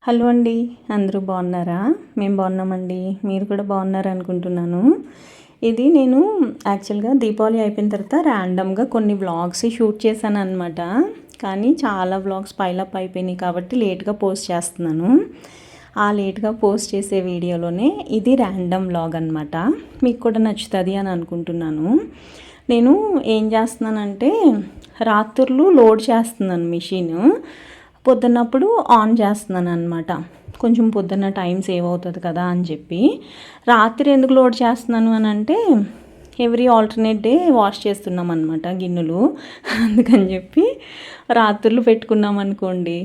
Hello అండి, అందరూ బాగున్నారా? మేము బాగున్నామండి. మీరు కూడా బాగున్నారు అనుకుంటున్నాను. ఇది నేను యాక్చువల్గా దీపావళి అయిపోయిన తర్వాత ర్యాండమ్గా కొన్ని వ్లాగ్స్ షూట్ చేశాను అనమాట. కానీ చాలా వ్లాగ్స్ పైలప్ అయిపోయినాయి కాబట్టి లేట్గా పోస్ట్ చేస్తున్నాను. ఆ లేట్గా పోస్ట్ చేసే వీడియోలోనే ఇది ర్యాండమ్ వ్లాగ్ అనమాట. మీకు కూడా నచ్చుతుంది అని అనుకుంటున్నాను. నేను ఏం చేస్తున్నానంటే రాత్రులు లోడ్ చేస్తున్నాను మిషన్. పొద్దున్నప్పుడు ఆన్ చేస్తున్నాను అనమాట. కొంచెం పొద్దున్న టైం సేవ్ అవుతుంది కదా అని చెప్పి. రాత్రి ఎందుకు లోడ్ చేస్తున్నాను అని అంటే ఎవ్రీ ఆల్టర్నేట్ డే వాష్ చేస్తున్నాం అనమాట గిన్నెలు. అందుకని చెప్పి రాత్రులు పెట్టుకున్నాం అనుకోండి,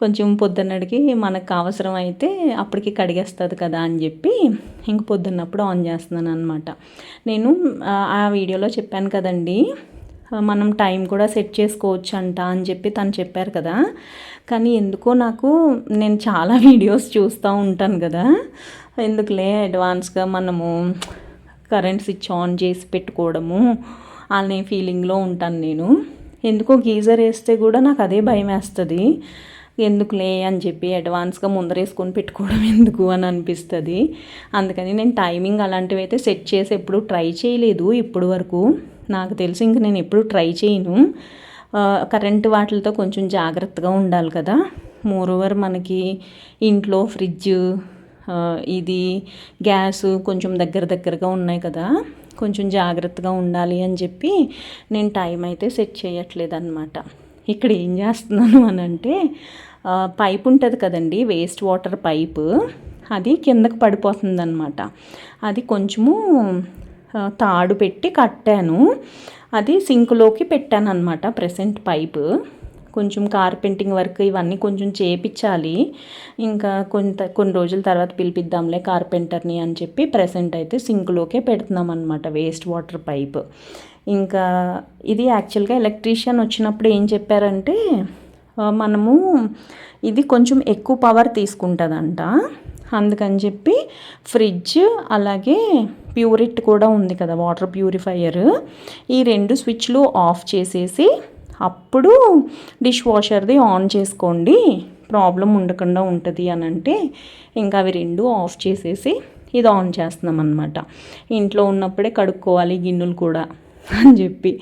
కొంచెం పొద్దున్నడికి మనకు అవసరం అయితే అప్పటికి కడిగేస్తుంది కదా అని చెప్పి ఇంక పొద్దున్నప్పుడు ఆన్ చేస్తున్నాను అనమాట. నేను ఆ వీడియోలో చెప్పాను కదండి, మనం టైం కూడా సెట్ చేసుకోవచ్చు అంట అని చెప్పి తను చెప్పారు కదా. కానీ ఎందుకో నేను చాలా వీడియోస్ చూస్తూ ఉంటాను కదా, ఎందుకులే అడ్వాన్స్గా మనము కరెంట్ స్విచ్ ఆన్ చేసి పెట్టుకోవడము అనే ఫీలింగ్లో ఉంటాను నేను. ఎందుకో గీజర్ వేస్తే కూడా నాకు అదే భయం వేస్తుంది. ఎందుకులే అని చెప్పి అడ్వాన్స్గా ముందరేసుకొని పెట్టుకోవడం ఎందుకు అని అనిపిస్తుంది. అందుకని నేను టైమింగ్ అలాంటివి అయితే సెట్ చేసి ఎప్పుడు ట్రై చేయలేదు ఇప్పుడు వరకు. నాకు తెలిసి ఇంక నేను ఎప్పుడు ట్రై చేయను. కరెంటు వాటిలతో కొంచెం జాగ్రత్తగా ఉండాలి కదా. మోరోవర్ మనకి ఇంట్లో ఫ్రిడ్జ్, ఇది గ్యాస్ కొంచెం దగ్గరగా ఉన్నాయి కదా, కొంచెం జాగ్రత్తగా ఉండాలి అని చెప్పి నేను టైం అయితే సెట్ చేయట్లేదు అనమాట. ఇక్కడ ఏం చేస్తున్నాను అని అంటే పైప్ ఉంటుంది కదండి, వేస్ట్ వాటర్ పైపు, అది కిందకు పడిపోతుంది అనమాట. అది కొంచెము తాడు పెట్టి కట్టాను, అది సింక్లోకి పెట్టాను అనమాట. ప్రెసెంట్ పైపు కొంచెం కార్పెంటింగ్ వర్క్ ఇవన్నీ కొంచెం చేయించాలి. ఇంకా కొన్ని రోజుల తర్వాత పిలిపిద్దాంలే కార్పెంటర్ని అని చెప్పి ప్రెసెంట్ అయితే సింక్లోకే పెడుతున్నాం అనమాట వేస్ట్ వాటర్ పైప్. ఇంకా ఇది యాక్చువల్గా ఎలక్ట్రీషియన్ వచ్చినప్పుడు ఏం చెప్పారంటే మనము ఇది కొంచెం ఎక్కువ పవర్ తీసుకుంటుందంట. అందుకని చెప్పి ఫ్రిడ్జ్ అలాగే ప్యూరిట్ కూడా ఉంది కదా, వాటర్ ప్యూరిఫైయర్, ఈ 2 స్విచ్లు ఆఫ్ చేసేసి అప్పుడు డిష్ వాషర్ది ఆన్ చేసుకోండి, ప్రాబ్లం ఉండకుండా ఉంటుంది అని అంటే ఇంకా అవి 2 ఆఫ్ చేసేసి ఇది ఆన్ చేస్తున్నాం అనమాట. ఇంట్లో ఉన్నప్పుడే కడుక్కోవాలి గిన్నెలు కూడా అని చెప్పి.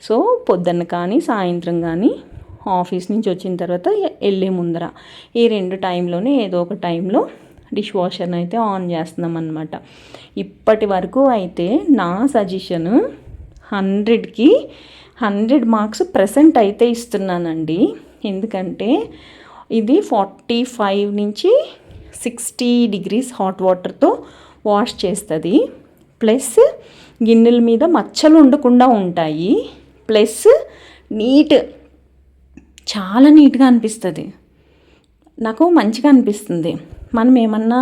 సో పొద్దున్న కానీ సాయంత్రం కానీ ఆఫీస్ నుంచి వచ్చిన తర్వాత వెళ్ళే ముందర ఈ 2 టైంలోనే ఏదో ఒక టైంలో డిష్ వాషర్ని అయితే ఆన్ చేస్తున్నాం అనమాట. ఇప్పటి వరకు అయితే నా సజెషన్ 100కి 100 మార్క్స్ ప్రెసెంట్ అయితే ఇస్తున్నానండి. ఎందుకంటే ఇది 45 నుంచి 60 డిగ్రీస్ హాట్ వాటర్తో వాష్ చేస్తుంది. ప్లస్ గిన్నెల మీద మచ్చలు ఉండకుండా ఉంటాయి. ప్లస్ చాలా నీట్గా అనిపిస్తుంది, నాకు మంచిగా అనిపిస్తుంది. మనం ఏమన్నా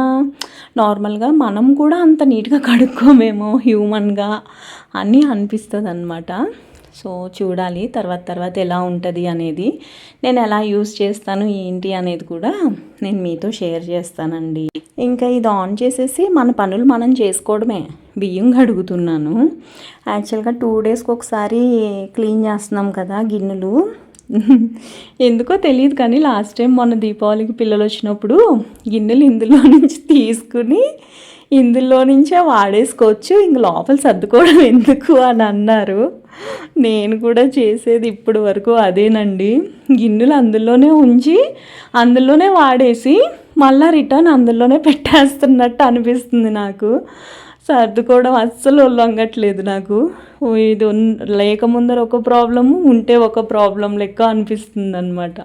నార్మల్గా మనం కూడా అంత నీట్గా కడుక్కోమేమో హ్యూమన్గా అని అనిపిస్తుంది అనమాట. సో చూడాలి తర్వాత ఎలా ఉంటుంది అనేది, నేను ఎలా యూస్ చేస్తాను ఏంటి అనేది కూడా నేను మీతో షేర్ చేస్తానండి. ఇంకా ఇది ఆన్ చేసేసి మన పనులు మనం చేసుకోవడమే. బియ్యం కడుగుతున్నాను. యాక్చువల్గా 2 డేస్కి ఒకసారి క్లీన్ చేస్తున్నాం కదా గిన్నెలు. ఎందుకో తెలియదు కానీ లాస్ట్ టైం మొన్న దీపావళికి పిల్లలు వచ్చినప్పుడు గిన్నెలు ఇందులో నుంచి తీసుకుని ఇందులో నుంచే వాడేసుకోవచ్చు, ఇంక లోపల సర్దుకోవడం ఎందుకు అని అన్నారు. నేను కూడా చేసేది ఇప్పుడు వరకు అదేనండి. గిన్నెలు అందులోనే ఉంచి అందులోనే వాడేసి మళ్ళీ రిటర్న్ అందులోనే పెట్టేస్తున్నట్టు అనిపిస్తుంది నాకు. సర్దుకోవడం అస్సలు లొంగట్లేదు నాకు. ఇది లేకముందర ఒక ప్రాబ్లము, ఉంటే ఒక ప్రాబ్లం లెక్క అనిపిస్తుంది అనమాట.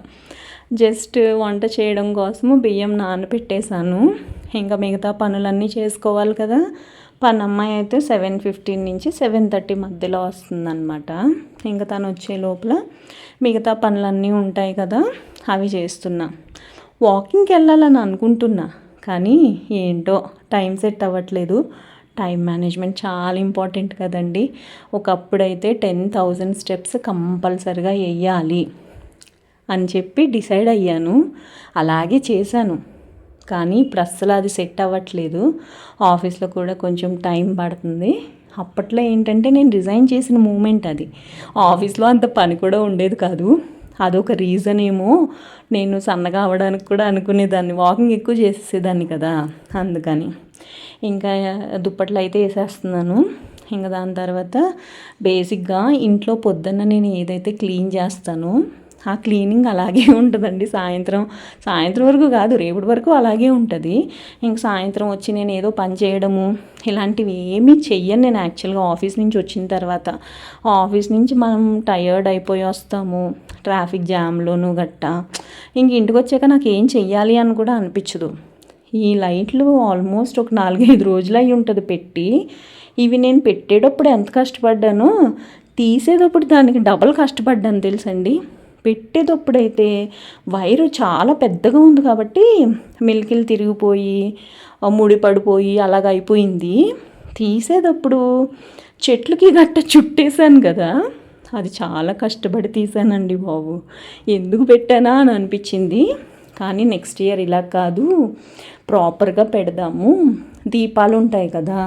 జస్ట్ వంట చేయడం కోసము బియ్యం నానబెట్టేశాను. ఇంకా మిగతా పనులన్నీ చేసుకోవాలి కదా. పనమ్మాయి అయితే 7:15 నుంచి 7:30 మధ్యలో వస్తుందన్నమాట. ఇంకా తను వచ్చే లోపల మిగతా పనులన్నీ ఉంటాయి కదా, అవి చేస్తున్నా. వాకింగ్కి వెళ్ళాలని అనుకుంటున్నా కానీ ఏంటో టైం సెట్ అవ్వట్లేదు. టైం మేనేజ్మెంట్ చాలా ఇంపార్టెంట్ కదండి. ఒకప్పుడైతే 10,000 స్టెప్స్ కంపల్సరిగా వేయాలి అని చెప్పి డిసైడ్ అయ్యాను, అలాగే చేశాను. కానీ ఇప్పుడు అస్సలు అది సెట్ అవ్వట్లేదు. ఆఫీస్లో కూడా కొంచెం టైం పడుతుంది. అప్పట్లో ఏంటంటే నేను రిజైన్ చేసిన మూమెంట్ అది. ఆఫీస్లో అంత పని కూడా ఉండేది కాదు. అదొక రీజన్ ఏమో, నేను సన్నగా అవ్వడానికి కూడా అనుకునేదాన్ని, వాకింగ్ ఎక్కువ చేసేసేదాన్ని కదా, అందుకని. ఇంకా దుప్పట్లు అయితే వేసేస్తున్నాను. ఇంకా దాని తర్వాత బేసిక్గా ఇంట్లో పొద్దున్న నేను ఏదైతే క్లీన్ చేస్తానో ఆ క్లీనింగ్ అలాగే ఉంటుందండి. సాయంత్రం వరకు కాదు, రేపటి వరకు అలాగే ఉంటుంది. ఇంక సాయంత్రం వచ్చి నేను ఏదో పని చేయడము ఇలాంటివి ఏమీ చెయ్యను నేను. యాక్చువల్గా ఆఫీస్ నుంచి వచ్చిన తర్వాత, ఆఫీస్ నుంచి మనం టయర్డ్ అయిపోయి వస్తాము ట్రాఫిక్ జామ్లోను గట్టా. ఇంక ఇంటికి వచ్చాక నాకు ఏం చెయ్యాలి అని కూడా అనిపించదు. ఈ లైట్లు ఆల్మోస్ట్ ఒక 4-5 రోజులు అయి ఉంటుంది పెట్టి. ఇవి నేను పెట్టేటప్పుడు ఎంత కష్టపడ్డానో, తీసేటప్పుడు దానికి డబల్ కష్టపడ్డాను తెలుసండి. పెట్టేటప్పుడైతే వైరు చాలా పెద్దగా ఉంది కాబట్టి మెలికలు తిరిగిపోయి ముడి పడిపోయి అలాగ అయిపోయింది. తీసేటప్పుడు చెట్లకి గట్ట చుట్టేశాను కదా, అది చాలా కష్టపడి తీసానండి బాబు. ఎందుకు పెట్టానా అని అనిపించింది. కానీ నెక్స్ట్ ఇయర్ ఇలా కాదు, ప్రాపర్గా పెడదాము. దీపాలు ఉంటాయి కదా,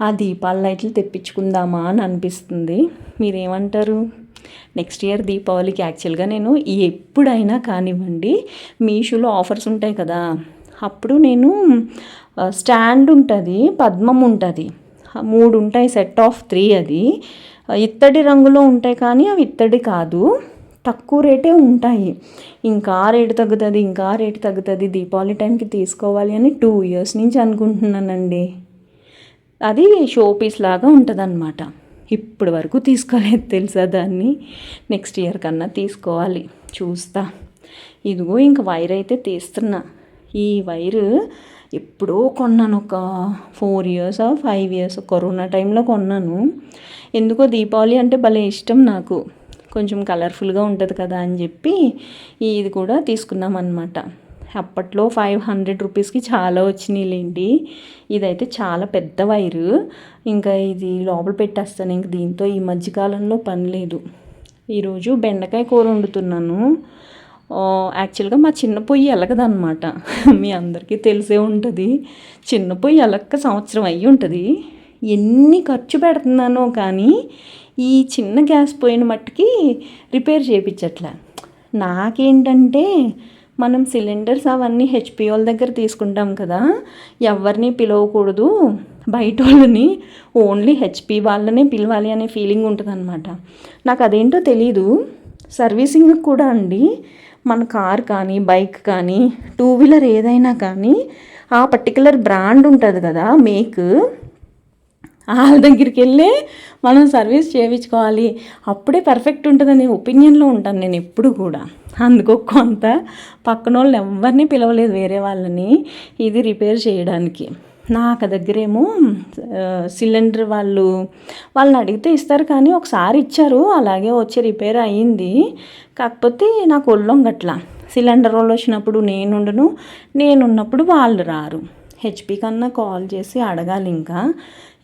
ఆ దీపాల లైట్లు తెప్పించుకుందామా అని అనిపిస్తుంది. మీరేమంటారు? నెక్స్ట్ ఇయర్ దీపావళికి యాక్చువల్గా నేను ఎప్పుడైనా కానివ్వండి, మీషోలో ఆఫర్స్ ఉంటాయి కదా, అప్పుడు నేను స్టాండ్ ఉంటుంది, పద్మం ఉంటుంది, 3 ఉంటాయి, సెట్ ఆఫ్ 3. అది ఇత్తడి రంగులో ఉంటాయి కానీ అవి ఇత్తడి కాదు, తక్కువ రేటే ఉంటాయి. ఇంకా రేటు తగ్గుతుంది దీపావళి టైంకి తీసుకోవాలి అని 2 years నుంచి అనుకుంటున్నానండి. అది షో పీస్ లాగా ఉంటుంది అన్నమాట. ఇప్పటి వరకు తీసుకోలేదు తెలుసా దాన్ని. నెక్స్ట్ ఇయర్ కన్నా తీసుకోవాలి, చూస్తా. ఇదిగో ఇంక వైర్ అయితే తీస్తున్నా. ఈ వైరు ఎప్పుడో కొన్నాను, ఒక 4 years 5 years కరోనా టైంలో కొన్నాను. ఎందుకో దీపావళి అంటే భలే ఇష్టం నాకు, కొంచెం కలర్ఫుల్గా ఉంటుంది కదా అని చెప్పి ఇది కూడా తీసుకున్నాం అన్నమాట. అప్పట్లో 500 రూపీస్కి చాలా వచ్చినాయిలేండి. ఇదైతే చాలా పెద్ద వైరు. ఇంకా ఇది లోపల పెట్టేస్తాను. ఇంక దీంతో ఈ మధ్యకాలంలో పని లేదు. ఈరోజు బెండకాయ కూర వండుతున్నాను. యాక్చువల్గా మా చిన్న పొయ్యి ఎలగదనమాట, మీ అందరికీ తెలిసే ఉంటుంది. చిన్న పొయ్యి ఎలక్క సంవత్సరం అయ్యి ఉంటుంది. ఎన్ని ఖర్చు పెడుతున్నానో కానీ ఈ చిన్న గ్యాస్ పొయ్యిని మట్టుకి రిపేర్ చేయించట్లే. నాకేంటంటే, మనం సిలిండర్స్ అవన్నీ హెచ్పి వాళ్ళ దగ్గర తీసుకుంటాం కదా, ఎవరిని పిలవకూడదు బయట వాళ్ళని, ఓన్లీ హెచ్పి వాళ్ళనే పిలవాలి అనే ఫీలింగ్ ఉంటుంది అనమాట. నాకు అదేంటో తెలీదు. సర్వీసింగ్ కూడా అండి, మన కార్ కానీ బైక్ కానీ 2 వీలర్ ఏదైనా కానీ ఆ పర్టికులర్ బ్రాండ్ ఉంటుంది కదా, మేక్, వాళ్ళ దగ్గరికి వెళ్ళే మనం సర్వీస్ చేయించుకోవాలి, అప్పుడే పర్ఫెక్ట్ ఉంటుందనే ఒపీనియన్లో ఉంటాను నేను ఎప్పుడు కూడా. అందుకో కొంత పక్కన వాళ్ళని ఎవరిని పిలవలేదు వేరే వాళ్ళని ఇది రిపేర్ చేయడానికి. నాకు దగ్గరేమో సిలిండర్ వాళ్ళని అడిగితే ఇస్తారు, కానీ ఒకసారి ఇచ్చారు, అలాగే వచ్చి రిపేర్ అయ్యింది. కాకపోతే నాకు ఒళ్ళొంగట్ల, సిలిండర్ వాళ్ళు వచ్చినప్పుడు నేనున్నప్పుడు వాళ్ళు రారు. హెచ్పి కన్నా కాల్ చేసి అడగాలి. ఇంకా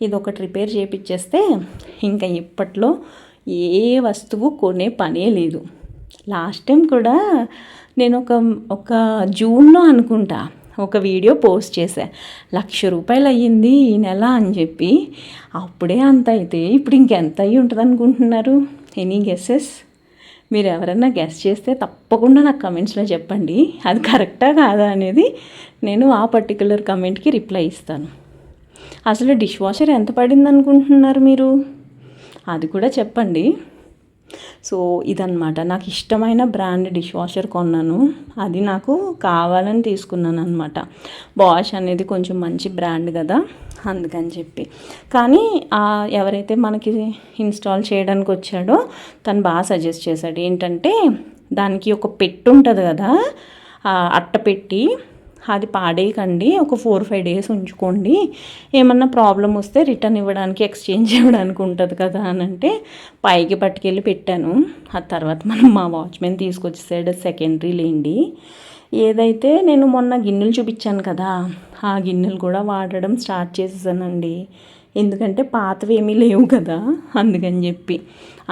ఇది ఒకటి రిపేర్ చేయించేస్తే ఇంకా ఇప్పట్లో ఏ వస్తువు కొనే పనే లేదు. లాస్ట్ టైం కూడా నేను ఒక జూన్లో అనుకుంటా ఒక వీడియో పోస్ట్ చేశా, 1,00,000 రూపాయలు అయ్యింది ఈ నెల అని చెప్పి. అప్పుడే అంత అయితే ఇప్పుడు ఇంకెంత అయ్యి ఉంటుంది అనుకుంటున్నారు? Any guesses? మీరు ఎవరైనా గెస్ చేస్తే తప్పకుండా నాకు కమెంట్స్లో చెప్పండి. అది కరెక్టా కాదా అనేది నేను ఆ పర్టికులర్ కమెంట్కి రిప్లై ఇస్తాను. అసలు డిష్ వాషర్ ఎంత పడింది అనుకుంటున్నారు మీరు? అది కూడా చెప్పండి. సో ఇదన్నమాట, నాకు ఇష్టమైన బ్రాండ్ డిష్ వాషర్ కొన్నాను. అది నాకు కావాలని తీసుకున్నాను అనమాట. బాష్ అనేది కొంచెం మంచి బ్రాండ్ కదా, అందుకని చెప్పి. కానీ ఎవరైతే మనకి ఇన్స్టాల్ చేయడానికి వచ్చాడో తను బాగా సజెస్ట్ చేశాడు. ఏంటంటే, దానికి ఒక పెట్టి ఉంటుంది కదా, అట్ట పెట్టి, అది పాడేయకండి, ఒక 4-5 days ఉంచుకోండి, ఏమన్నా ప్రాబ్లం వస్తే రిటర్న్ ఇవ్వడానికి ఎక్స్చేంజ్ ఇవ్వడానికి ఉంటుంది కదా అని అంటే పైకి పట్టుకెళ్ళి పెట్టాను. ఆ తర్వాత మా వాచ్మెన్ తీసుకొచ్చేసాడు, సెకండరీ లేండి. ఏదైతే నేను మొన్న గిన్నెలు చూపించాను కదా, ఆ గిన్నెలు కూడా వాడడం స్టార్ట్ చేసేసానండి. ఎందుకంటే పాతవి ఏమీ లేవు కదా, అందుకని చెప్పి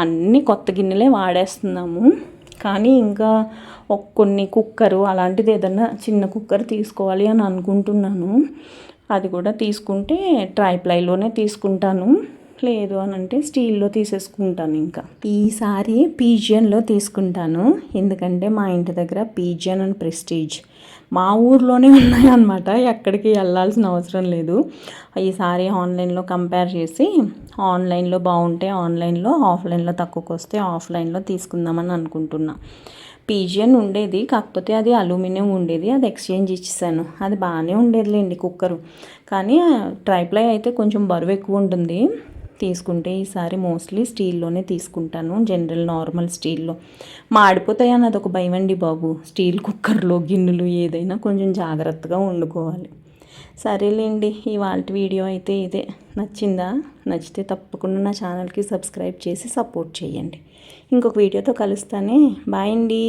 అన్నీ కొత్త గిన్నెలే వాడేస్తున్నాము. కానీ ఇంకా కొన్ని కుక్కరు అలాంటిది ఏదన్నా చిన్న కుక్కర్ తీసుకోవాలి అని అనుకుంటున్నాను. అది కూడా తీసుకుంటే ట్రైప్లైలోనే తీసుకుంటాను. లేదు అని అంటే స్టీల్లో తీసేసుకుంటాను. ఇంకా ఈసారి పీజియన్లో తీసుకుంటాను, ఎందుకంటే మా ఇంటి దగ్గర పీజియన్ అండ్ ప్రెస్టీజ్ మా ఊర్లోనే ఉన్నాయన్నమాట, ఎక్కడికి వెళ్ళాల్సిన అవసరం లేదు. ఈసారి ఆన్లైన్లో కంపేర్ చేసి ఆన్లైన్లో బాగుంటే ఆన్లైన్లో, ఆఫ్లైన్లో తక్కువకి వస్తే ఆఫ్లైన్లో తీసుకుందామని అనుకుంటున్నా. పీజియన్ ఉండేది, కాకపోతే అది అల్యూమినియం ఉండేది, అది ఎక్స్చేంజ్ ఇచ్చేసాను. అది బాగానే ఉండేదిలేండి కుక్కరు, కానీ ట్రైప్లై అయితే కొంచెం బరువు ఎక్కువ ఉంటుంది. తీసుకుంటే ఈసారి మోస్ట్లీ స్టీల్లోనే తీసుకుంటాను, జనరల్ నార్మల్ స్టీల్లో. మాడిపోతాయి అన్నది ఒక భయం అండి బాబు, స్టీల్ కుక్కర్లో గిన్నెలు ఏదైనా కొంచెం జాగ్రత్తగా వండుకోవాలి. సరేలేండి, ఇవాళ వీడియో అయితే ఇదే. నచ్చిందా? నచ్చితే తప్పకుండా నా ఛానల్కి సబ్స్క్రైబ్ చేసి సపోర్ట్ చేయండి. ఇంకొక వీడియోతో కలుస్తానే. బాయ్ అండి.